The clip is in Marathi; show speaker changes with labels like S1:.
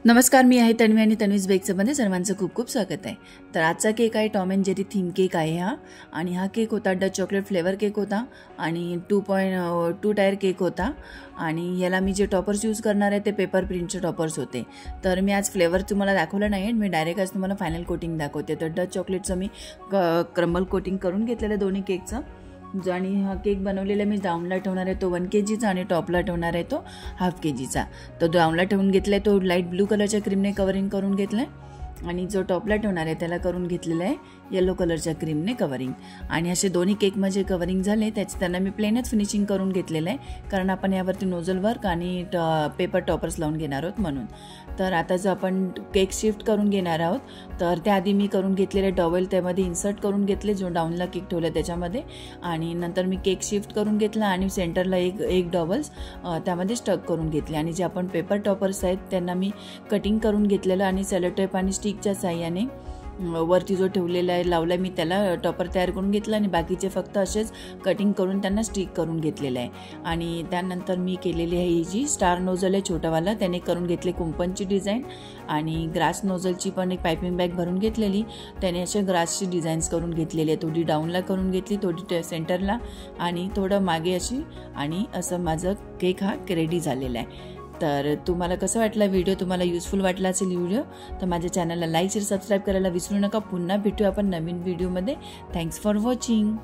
S1: नमस्कार, मी आहे तन्वी आणि तन्वीज बेक्समध्ये सर्वांचं खूप खूप स्वागत आहे। तर आजचा केक आहे Tom and Jerry theme cake आहे हा। आणि हा केक होता डच चॉकलेट फ्लेवर केक होता आणि 2 टायर केक होता। आणि याला मी जे टॉपर्स यूज करणार आहे ते पेपर प्रिंटचे टॉपर्स होते। तर मी आज फ्लेवर तुम्हाला दाखवलं नाही, मी डायरेक्ट आज तुम्हाला फायनल कोटिंग दाखवते। तर डच चॉकलेटचं मी क्रम्बल कोटिंग करून घेतलेलं दोन्ही केकचं। जो आणि हा केक बनवलेला मी डाऊनला ठेवणार आहे तो 1 kgचा आणि टॉपला ठेवणार आहे तो ½ kgचा। तो डाऊनला ठेवून घेतलाय तो लाईट ब्लू कलरच्या क्रीमने कवरिंग करून घेतलाय आणि जो टॉपला ठेवणार आहे त्याला करून घेतलेला आहे येलो कलरच्या क्रीमने कवरिंग। आणि असे दोन्ही केक मध्ये कवरिंग झाले त्यांना मी प्लेनच फिनिशिंग करून घेतलेलं आहे, कारण आपण यावरती नोझल वर्क आणि पेपर टॉपर्स लावून घेणार आहोत म्हणून। तर आता जो आपण केक शिफ्ट करून घेणार आहोत तर त्याआधी मी करून घेतलेले टॉवेल त्यामध्ये इन्सर्ट करून घेतले जो डाऊनला केक ठेवला त्याच्यामध्ये। आणि नंतर मी केक शिफ्ट करून घेतला आणि सेंटरला एक डॉबल्स त्यामध्ये स्टक करून घेतले। आणि जे आपण पेपर टॉपर्स आहेत त्यांना मी कटिंग करून घेतलेलं आणि सेलो टेप आणि स्टिकच्या साहाय्याने वरती जो ठेवलेला आहे लावला मी त्याला टॉपर तयार करून घेतला आणि बाकीचे फक्त असेच कटिंग करून त्यांना स्टिक करून घेतलेलं आहे। आणि त्यानंतर मी केलेली आहे ही जी स्टार नोझल आहे छोटावाला त्याने करून घेतले कुंपनची डिझाईन आणि ग्रास नोझलची पण एक पायपिंग बॅग भरून घेतलेली त्याने असे ग्रासची डिझाईन्स करून घेतलेली आहे। थोडी डाऊनला करून घेतली, थोडी सेंटरला आणि थोडं मागे अशी। आणि असं माझं केक हा रेडी झालेला आहे। तर तुम्हाला कसं वाटला व्हिडिओ, तुम्हाला युजफुल वाटला असेल व्हिडिओ तर माझ्या चॅनलला लाईक शेअर सबस्क्राईब करायला विसरू नका। पुन्हा भेटू आपण नवीन व्हिडिओमध्ये। Thanks for watching.